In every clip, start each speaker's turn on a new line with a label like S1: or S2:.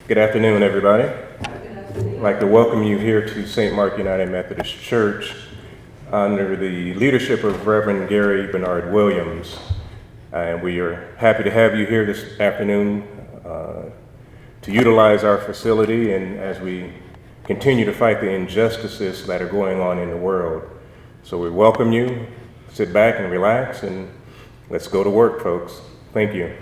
S1: Good afternoon, everybody. I'd like to welcome you here to St. Mark United Methodist Church under the leadership of Reverend Gary Bernard Williams. And we are happy to have you here this afternoon to utilize our facility and as we continue to fight the injustices that are going on in the world. So we welcome you. Sit back and relax and let's go to work, folks. Thank you.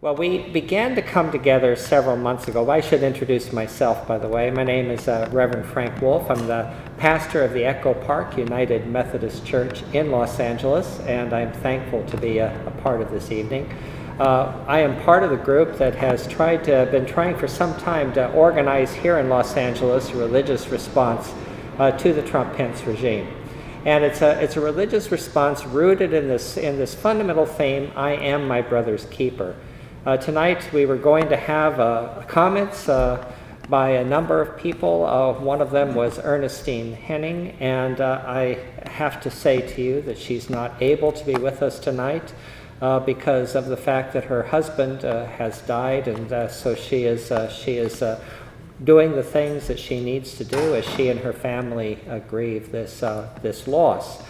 S2: Well, we began to come together several months ago. I should introduce myself, by the way. My name is Reverend Frank Wulf. I'm the pastor of the Echo Park United Methodist Church in Los Angeles, and I'm thankful to be a part of this evening. I am part of the group that has been trying for some time to organize here in Los Angeles a religious response to the Trump-Pence regime. And it's a religious response rooted in this fundamental theme, I am my brother's keeper. Tonight we were going to have comments by a number of people. One of them was Ernestine Henning, and I have to say to you that she's not able to be with us tonight because of the fact that her husband has died, and so she is doing the things that she needs to do as she and her family grieve this loss.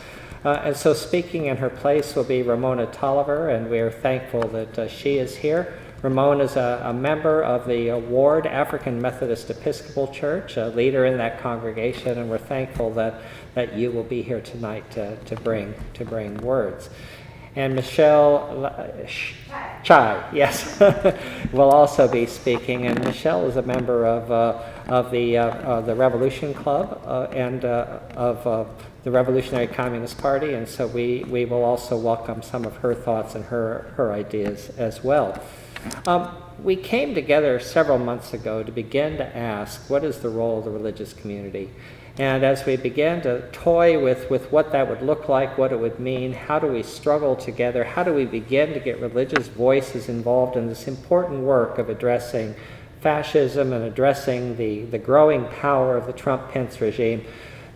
S2: And so speaking in her place will be Ramona Toliver, and we are thankful that she is here. Ramona is a member of the Ward African Methodist Episcopal Church, a leader in that congregation, and we're thankful that you will be here tonight to bring words. And Michelle Chai, yes, will also be speaking. And Michelle is a member of the Revolution Club and of the Revolutionary Communist Party, and so we will also welcome some of her thoughts and her ideas as well. We came together several months ago to begin to ask, what is the role of the religious community? And as we began to toy with what that would look like, what it would mean, how do we struggle together, how do we begin to get religious voices involved in this important work of addressing fascism and addressing the growing power of the Trump-Pence regime,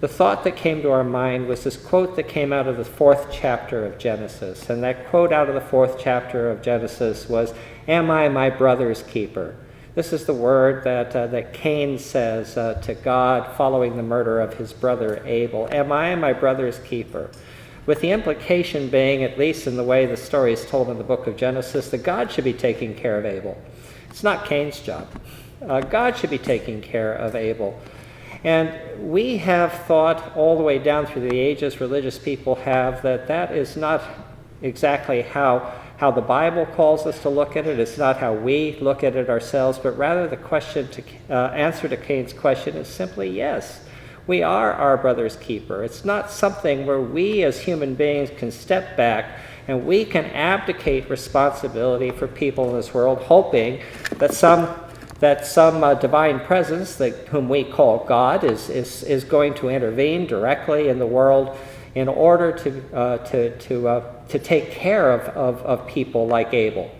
S2: the thought that came to our mind was this quote that came out of the 4th chapter of Genesis. And that quote out of the 4th chapter of Genesis was, "Am I my brother's keeper?" This is the word that Cain says to God following the murder of his brother Abel. Am I my brother's keeper? With the implication being, at least in the way the story is told in the book of Genesis, that God should be taking care of Abel. It's not Cain's job. God should be taking care of Abel. And we have thought all the way down through the ages, religious people have, that is not exactly how the Bible calls us to look at it. It's not how we look at it ourselves, but rather the answer to Cain's question is simply yes. We are our brother's keeper. It's not something where we as human beings can step back and we can abdicate responsibility for people in this world, hoping that some divine presence, whom we call God, is going to intervene directly in the world in order to take care of people like Abel,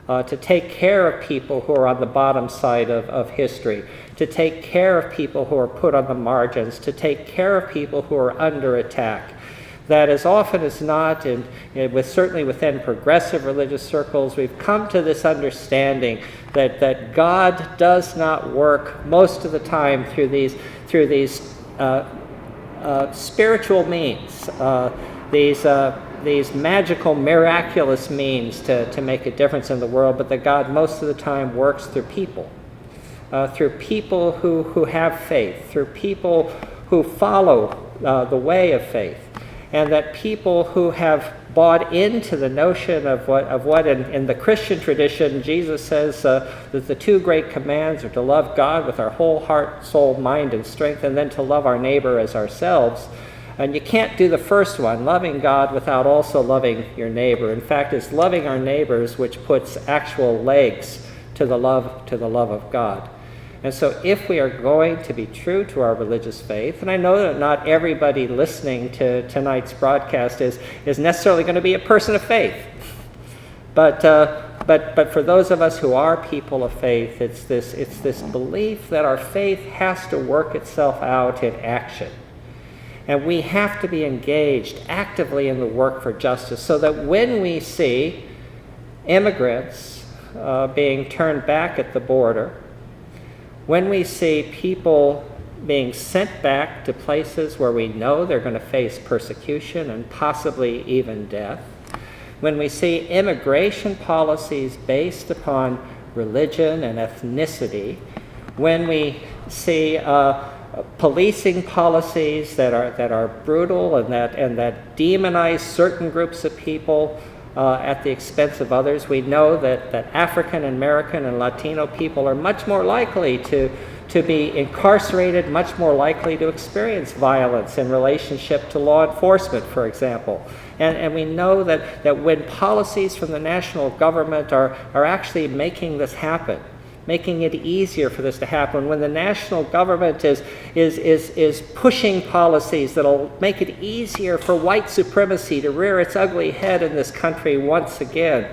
S2: to take care of people who are on the bottom side of history, to take care of people who are put on the margins, to take care of people who are under attack. That as often as not, and certainly within progressive religious circles, we've come to this understanding that God does not work most of the time through these spiritual means, these magical, miraculous means to make a difference in the world, but that God most of the time works through people who have faith, through people who follow the way of faith. And that people who have bought into the notion of what in the Christian tradition Jesus says that the two great commands are to love God with our whole heart, soul, mind, and strength, and then to love our neighbor as ourselves. And you can't do the first one, loving God, without also loving your neighbor. In fact, it's loving our neighbors which puts actual legs to the love of God. And so if we are going to be true to our religious faith, and I know that not everybody listening to tonight's broadcast is necessarily going to be a person of faith, but for those of us who are people of faith, it's this belief that our faith has to work itself out in action. And we have to be engaged actively in the work for justice so that when we see immigrants being turned back at the border, when we see people being sent back to places where we know they're going to face persecution and possibly even death, when we see immigration policies based upon religion and ethnicity, when we see policing policies that are brutal and that demonize certain groups of people at the expense of others, we know that African American and Latino people are much more likely to be incarcerated, much more likely to experience violence in relationship to law enforcement, for example. And we know that when policies from the national government are actually making this happen, making it easier for this to happen, when the national government is pushing policies that'll make it easier for white supremacy to rear its ugly head in this country once again,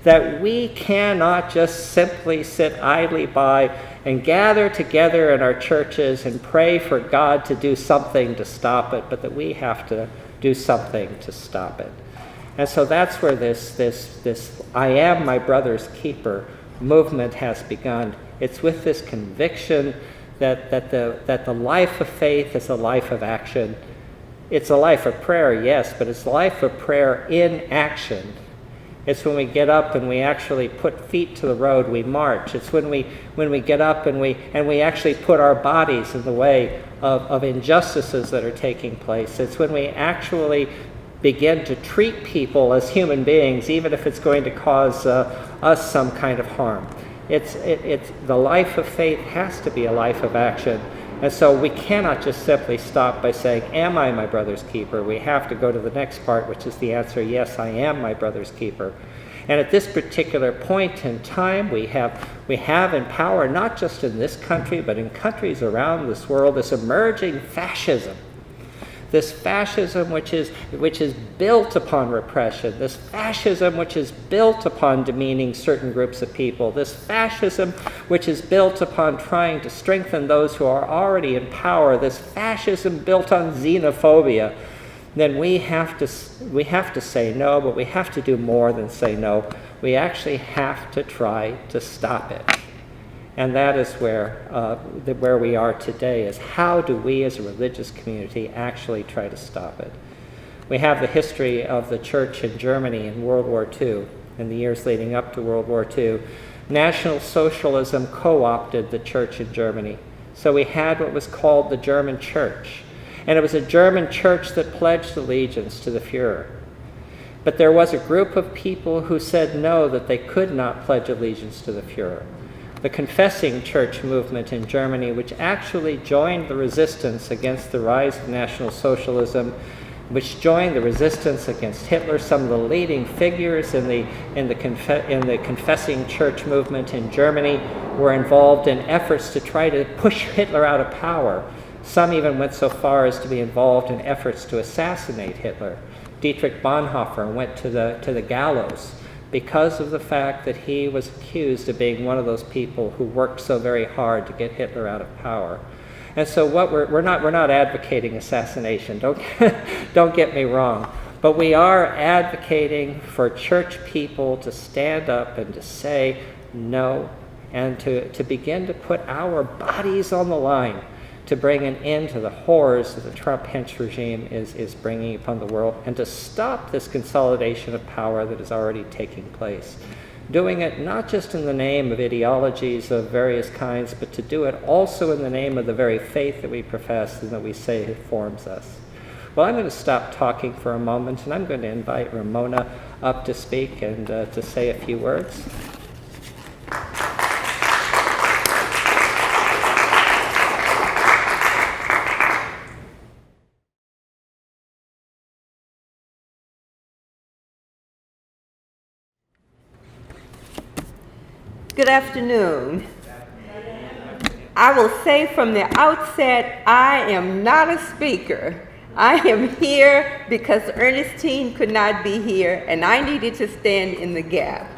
S2: that we cannot just simply sit idly by and gather together in our churches and pray for God to do something to stop it, but that we have to do something to stop it. And so that's where this I am my brother's keeper movement has begun. It's with this conviction that the life of faith is a life of action. It's a life of prayer, yes, but it's a life of prayer in action. It's when we get up and we actually put feet to the road, we march. It's when we get up and we actually put our bodies in the way of injustices that are taking place. It's when we actually begin to treat people as human beings, even if it's going to cause us some kind of harm. It's the life of faith has to be a life of action. And so we cannot just simply stop by saying, am I my brother's keeper? We have to go to the next part, which is the answer, yes, I am my brother's keeper. And at this particular point in time, we have in power, not just in this country, but in countries around this world, this emerging fascism. This fascism which is built upon repression, this fascism which is built upon demeaning certain groups of people, this fascism which is built upon trying to strengthen those who are already in power, this fascism built on xenophobia, then we have to say no, but we have to do more than say no. We actually have to try to stop it. And that is where we are today, is how do we as a religious community actually try to stop it? We have the history of the church in Germany in World War II, in the years leading up to World War II. National Socialism co-opted the church in Germany. So we had what was called the German church. And it was a German church that pledged allegiance to the Fuhrer. But there was a group of people who said no, that they could not pledge allegiance to the Fuhrer. The confessing church movement in Germany, which actually joined the resistance against the rise of National Socialism, which joined the resistance against Hitler. Some of the leading figures in the confessing church movement in Germany were involved in efforts to try to push Hitler out of power. Some even went so far as to be involved in efforts to assassinate Hitler. Dietrich Bonhoeffer went to the gallows because of the fact that he was accused of being one of those people who worked so very hard to get Hitler out of power. And so what we're not advocating assassination. Don't get me wrong, but we are advocating for church people to stand up and to say no, and to begin to put our bodies on the line to bring an end to the horrors that the Trump-Pence regime is bringing upon the world, and to stop this consolidation of power that is already taking place. Doing it not just in the name of ideologies of various kinds, but to do it also in the name of the very faith that we profess and that we say informs us. Well, I'm going to stop talking for a moment, and I'm going to invite Ramona up to speak and to say a few words.
S3: Good afternoon. I will say from the outset, I am not a speaker. I am here because Ernestine could not be here and I needed to stand in the gap.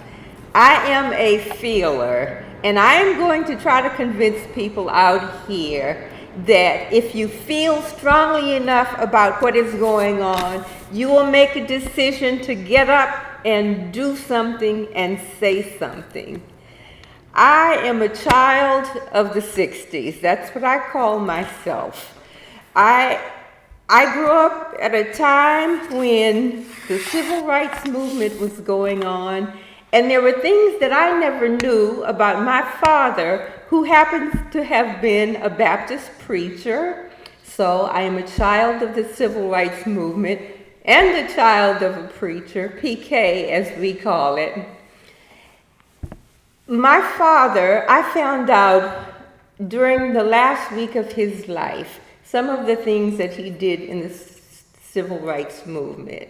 S3: I am a feeler, and I am going to try to convince people out here that if you feel strongly enough about what is going on, you will make a decision to get up and do something and say something. I am a child of the 60s. That's what I call myself. I grew up at a time when the civil rights movement was going on, and there were things that I never knew about my father, who happens to have been a Baptist preacher. So I am a child of the civil rights movement and a child of a preacher, PK as we call it. My father, I found out during the last week of his life, some of the things that he did in the civil rights movement.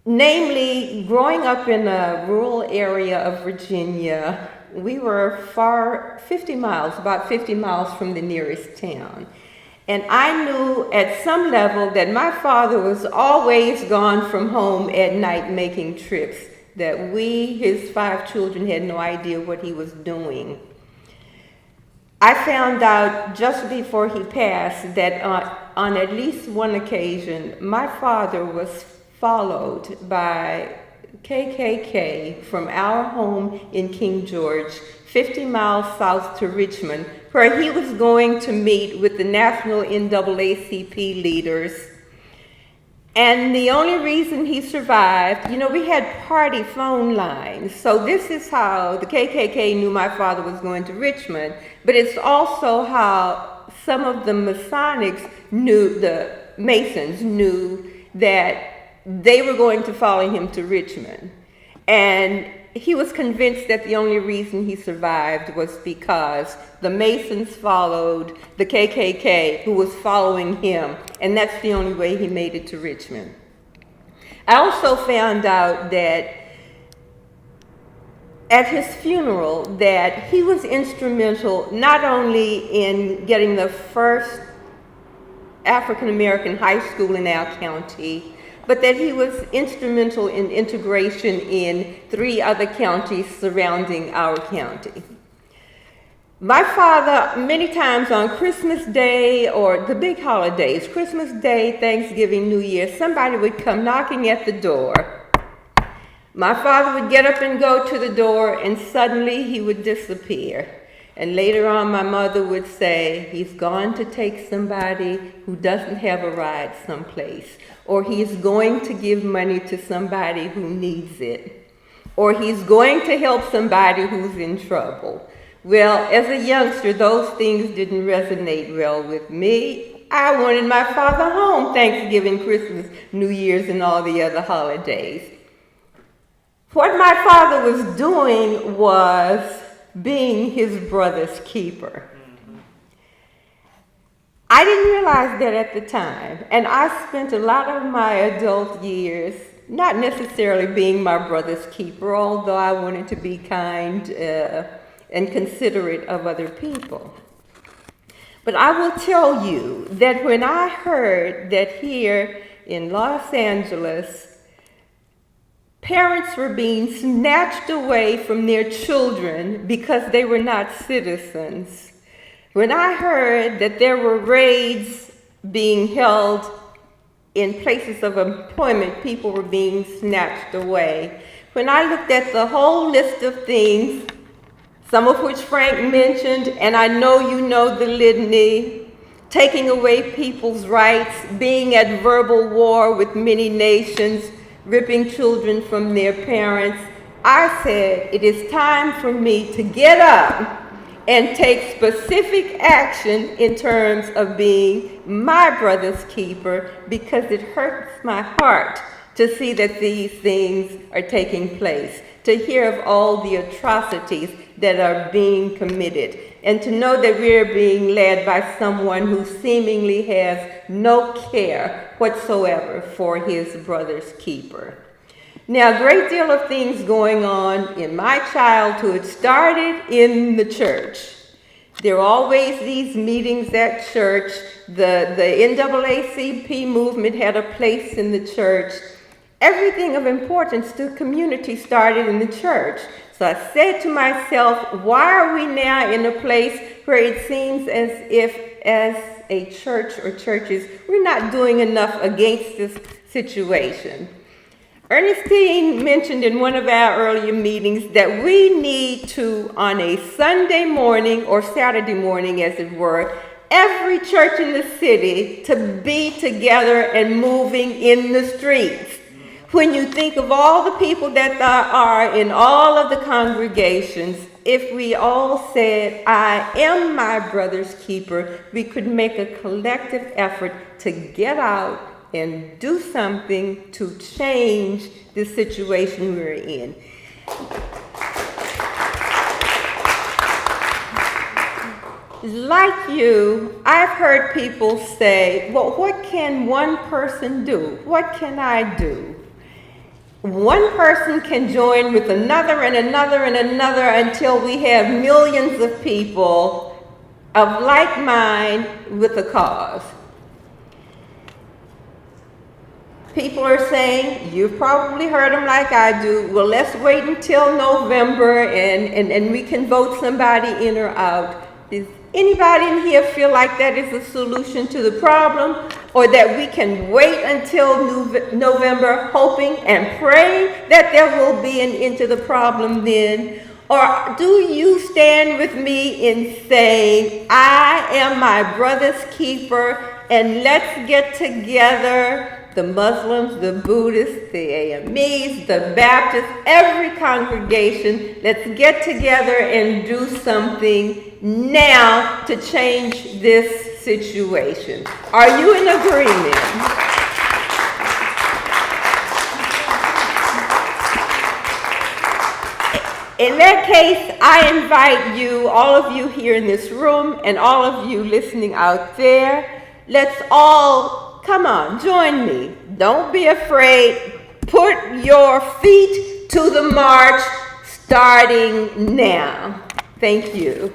S3: Namely, growing up in a rural area of Virginia, we were about 50 miles from the nearest town. And I knew at some level that my father was always gone from home at night making trips, that we, his 5 children, had no idea what he was doing. I found out just before he passed that on at least one occasion, my father was followed by KKK from our home in King George, 50 miles south to Richmond, where he was going to meet with the national NAACP leaders. And the only reason he survived, we had party phone lines. So this is how the KKK knew my father was going to Richmond, but it's also how some of the Masons knew that they were going to follow him to Richmond. And he was convinced that the only reason he survived was because the Masons followed the KKK, who was following him, and that's the only way he made it to Richmond. I also found out that at his funeral that he was instrumental not only in getting the first African American high school in our county, but that he was instrumental in integration in 3 other counties surrounding our county. My father, many times on Christmas Day or the big holidays, Christmas Day, Thanksgiving, New Year, somebody would come knocking at the door. My father would get up and go to the door, and suddenly he would disappear. And later on, my mother would say, he's gone to take somebody who doesn't have a ride someplace, or he's going to give money to somebody who needs it, or he's going to help somebody who's in trouble. Well, as a youngster, those things didn't resonate well with me. I wanted my father home Thanksgiving, Christmas, New Year's, and all the other holidays. What my father was doing was being his brother's keeper. I didn't realize that at the time, and I spent a lot of my adult years not necessarily being my brother's keeper, although I wanted to be kind and considerate of other people. But I will tell you that when I heard that here in Los Angeles, parents were being snatched away from their children because they were not citizens, when I heard that there were raids being held in places of employment, people were being snatched away, when I looked at the whole list of things, some of which Frank mentioned, and I know you know the litany, taking away people's rights, being at verbal war with many nations, ripping children from their parents, I said, it is time for me to get up and take specific action in terms of being my brother's keeper, because it hurts my heart to see that these things are taking place, to hear of all the atrocities that are being committed, and to know that we're being led by someone who seemingly has no care whatsoever for his brother's keeper. Now, a great deal of things going on in my childhood started in the church. There were always these meetings at church. The NAACP movement had a place in the church. Everything of importance to the community started in the church. So I said to myself, why are we now in a place where it seems as if, as a church or churches, we're not doing enough against this situation. Ernestine mentioned in one of our earlier meetings that we need to, on a Sunday morning or Saturday morning, as it were, every church in the city to be together and moving in the streets. When you think of all the people that there are in all of the congregations, if we all said, I am my brother's keeper, we could make a collective effort to get out and do something to change the situation we're in. Like you, I've heard people say, well, what can one person do? What can I do? One person can join with another and another and another until we have millions of people of like mind with a cause. People are saying, you've probably heard them like I do, well, let's wait until November and we can vote somebody in or out. Does anybody in here feel like that is a solution to the problem? Or that we can wait until November hoping and praying that there will be an end to the problem then? Or do you stand with me in saying, I am my brother's keeper, and let's get together, the Muslims, the Buddhists, the AMEs, the Baptists, every congregation, let's get together and do something now to change this situation. Are you in agreement? In that case, I invite you, all of you here in this room and all of you listening out there, let's all, come on, join me. Don't be afraid. Put your feet to the march starting now. Thank you.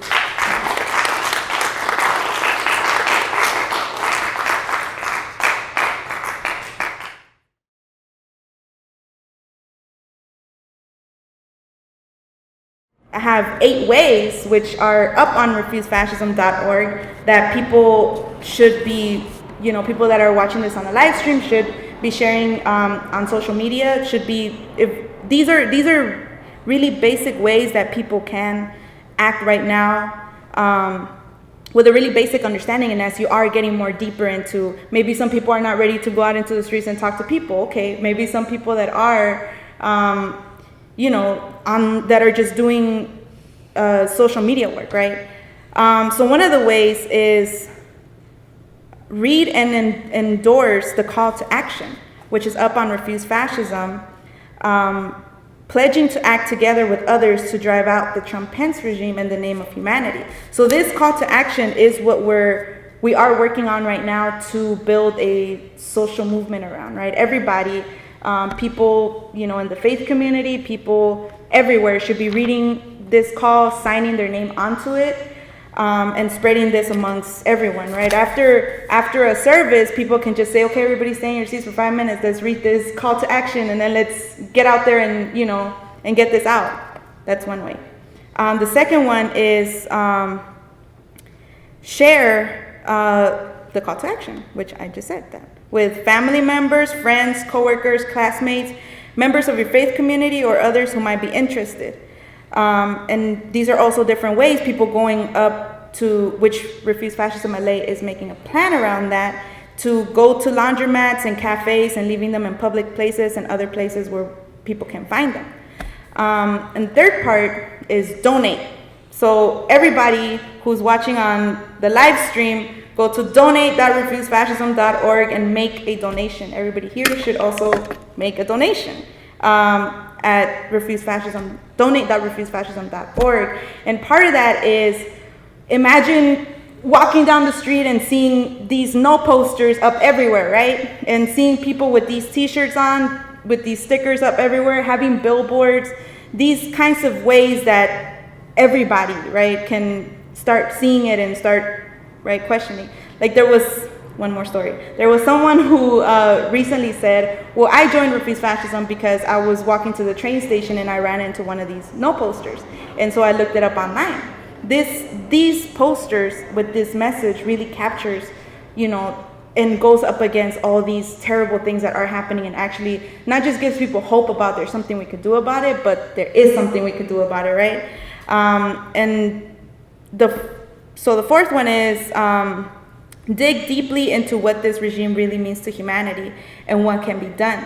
S4: I have 8 ways, which are up on refusefascism.org, that people should be, people that are watching this on the live stream should be sharing on social media. Should be, if these are really basic ways that people can act right now with a really basic understanding. And as you are getting more deeper into, maybe some people are not ready to go out into the streets and talk to people. Okay, maybe some people that are that are just doing social media work, right? So one of the ways is read and endorse the call to action, which is up on Refuse Fascism, pledging to act together with others to drive out the Trump-Pence regime in the name of humanity. So this call to action is what we are working on right now to build a social movement around, right? Everybody, people, in the faith community, people everywhere should be reading this call, signing their name onto it, and spreading this amongst everyone, right? After a service, people can just say, okay, everybody stay in your seats for 5 minutes, let's read this call to action, and then let's get out there and, and get this out. That's one way. The second one is share the call to action, which I just said that, with family members, friends, coworkers, classmates, members of your faith community, or others who might be interested. And these are also different ways, people going up to, which Refuse Fascism LA is making a plan around that, to go to laundromats and cafes and leaving them in public places and other places where people can find them. And third part is donate. So everybody who's watching on the live stream, go to donate.refusefascism.org and make a donation. Everybody here should also make a donation at donate.refusefascism.org. And part of that is, imagine walking down the street and seeing these no posters up everywhere, right? And seeing people with these t-shirts on, with these stickers up everywhere, having billboards, these kinds of ways that everybody, right, can start seeing it and start, right, questioning. Like there was one more story. There was someone who recently said, well, I joined Refuse Fascism because I was walking to the train station and I ran into one of these no posters. And so I looked it up online. these posters with this message really captures, and goes up against all these terrible things that are happening, and actually not just gives people hope about there's something we could do about it, but there is something we could do about it, right? So the fourth one is dig deeply into what this regime really means to humanity and what can be done.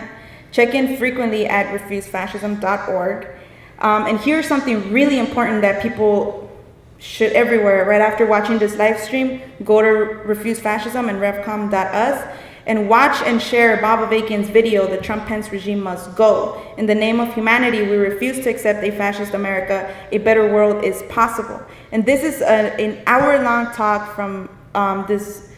S4: Check in frequently at refusefascism.org. And here's something really important that people should everywhere. Right after watching this live stream, go to Refuse Fascism and revcom.us and watch and share Bob Avakian's video, The Trump-Pence Regime Must Go. In the name of humanity, we refuse to accept a fascist America. A better world is possible. And this is an hour-long talk from this.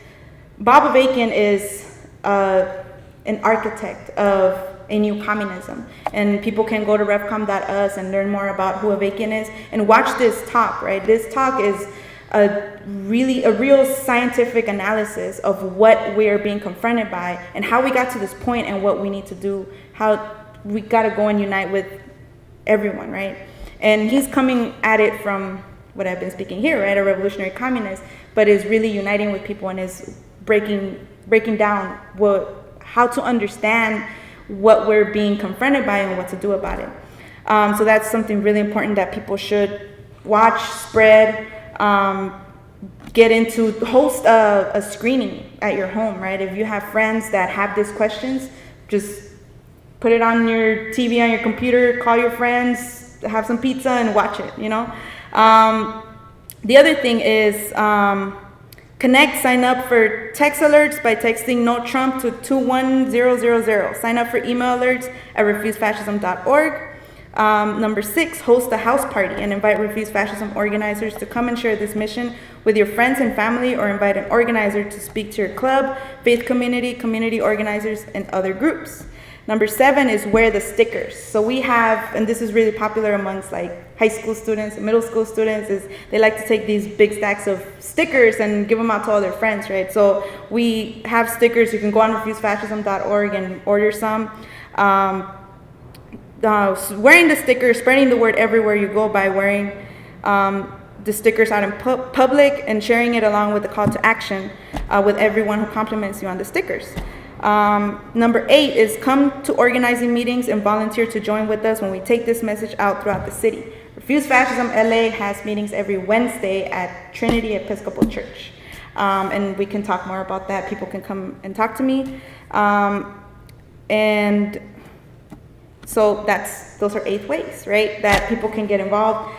S4: Bob Avakian is an architect of a new communism. And people can go to revcom.us and learn more about who Avakian is and watch this talk, right? This talk is a real scientific analysis of what we are being confronted by and how we got to this point and what we need to do, how we got to go and unite with everyone, right? And he's coming at it from what I've been speaking here, right? A revolutionary communist, but is really uniting with people and is breaking down how to understand what we're being confronted by and what to do about it. So that's something really important that people should watch, spread, get into, host a screening at your home, right? If you have friends that have these questions, just put it on your TV, on your computer, call your friends, have some pizza and watch it, The other thing is, connect, sign up for text alerts by texting No Trump to 21000. Sign up for email alerts at refusefascism.org. Number 6, host a house party and invite Refuse Fascism organizers to come and share this mission with your friends and family, or invite an organizer to speak to your club, faith community, community organizers, and other groups. Number 7 is wear the stickers. So we have, and this is really popular amongst like high school students and middle school students, is they like to take these big stacks of stickers and give them out to all their friends, right? So we have stickers. You can go on refusefascism.org and order some. Wearing the stickers, spreading the word everywhere you go by wearing the stickers out in public and sharing it along with the call to action with everyone who compliments you on the stickers. Number 8 is come to organizing meetings and volunteer to join with us when we take this message out throughout the city. Refuse Fascism LA has meetings every Wednesday at Trinity Episcopal Church. And we can talk more about that. People can come and talk to me. And so those are 8 ways, right, that people can get involved.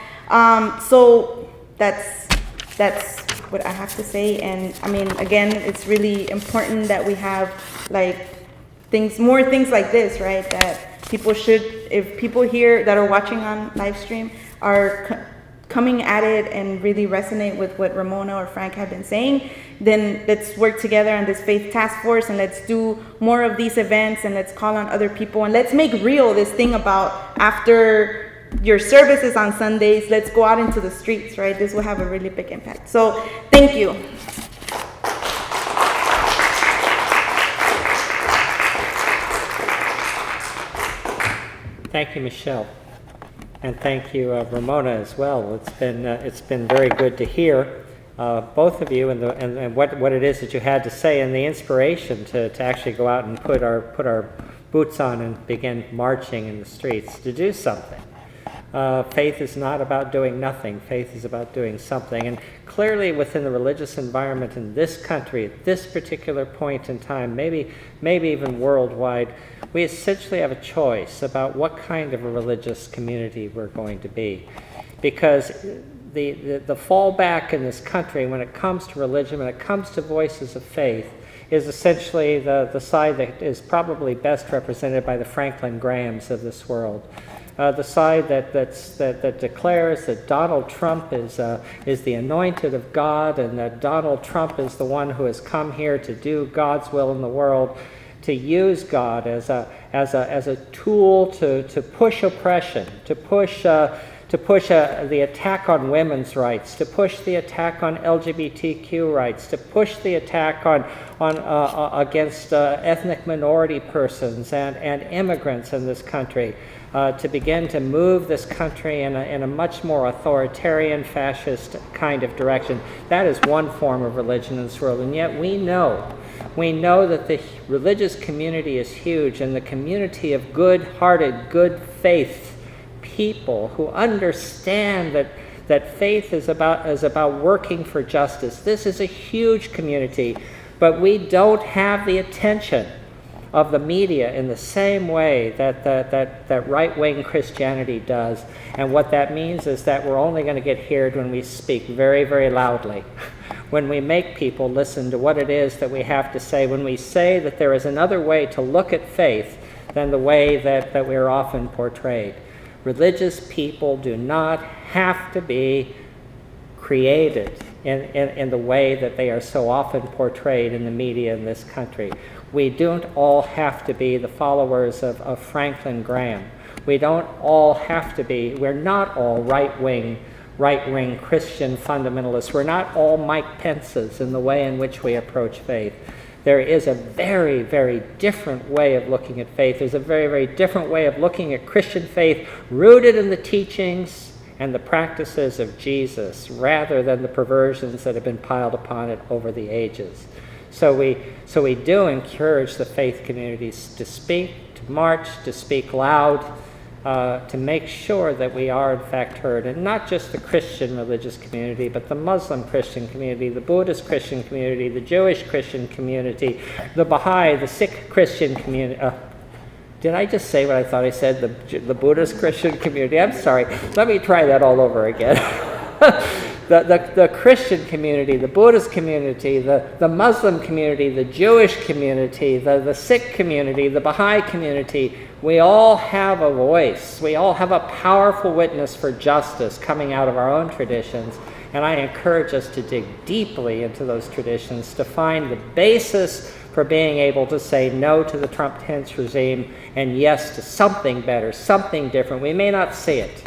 S4: So that's what I have to say. And I mean, again, it's really important that we have more things like this, right? That people should, if people here that are watching on live stream are coming at it and really resonate with what Ramona or Frank have been saying, then let's work together on this faith task force and let's do more of these events and let's call on other people and let's make real this thing about after your services on Sundays, let's go out into the streets, right? This will have a really big impact. So thank you.
S2: Thank you, Michelle. And thank you, Ramona, as well. It's been very good to hear both of you and what it is that you had to say and the inspiration to actually go out and put our boots on and begin marching in the streets to do something. Faith is not about doing nothing. Faith is about doing something. And clearly within the religious environment in this country, at this particular point in time, maybe even worldwide, we essentially have a choice about what kind of a religious community we're going to be. Because the fallback in this country when it comes to religion, when it comes to voices of faith, is essentially the side that is probably best represented by the Franklin Grahams of this world. The side that declares that Donald Trump is the anointed of God, and that Donald Trump is the one who has come here to do God's will in the world, to use God as a tool to push oppression, to push to push the attack on women's rights, to push the attack on LGBTQ rights, to push the attack against ethnic minority persons and immigrants in this country, to begin to move this country in a much more authoritarian, fascist kind of direction. That is one form of religion in this world, and yet we know that the religious community is huge, and the community of good-hearted, good faith people who understand that faith is about working for justice. This is a huge community, but we don't have the attention of the media in the same way that right-wing Christianity does. And what that means is that we're only going to get heard when we speak very, very loudly, when we make people listen to what it is that we have to say, when we say that there is another way to look at faith than the way that we're often portrayed. Religious people do not have to be created in the way that they are so often portrayed in the media in this country. We don't all have to be the followers of Franklin Graham. We don't all have to be, we're not all right-wing Christian fundamentalists. We're not all Mike Pences in the way in which we approach faith. There is a very, very different way of looking at faith. There's a very, very different way of looking at Christian faith rooted in the teachings and the practices of Jesus rather than the perversions that have been piled upon it over the ages. So we do encourage the faith communities to speak, to march, to speak loud, to make sure that we are in fact heard, and not just the Christian religious community, but the Muslim Christian community, the Buddhist Christian community, the Jewish Christian community, the Baha'i, the Sikh Christian community. Did I just say what I thought I said? The Buddhist Christian community? I'm sorry. Let me try that all over again. The Christian community, the Buddhist community, the Muslim community, the Jewish community, the Sikh community, the Baha'i community, we all have a voice. We all have a powerful witness for justice coming out of our own traditions. And I encourage us to dig deeply into those traditions to find the basis for being able to say no to the Trump-Pence regime and yes to something better, something different. We may not see it,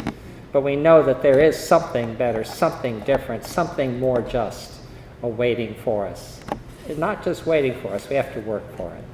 S2: but we know that there is something better, something different, something more just awaiting for us. It's not just waiting for us, we have to work for it.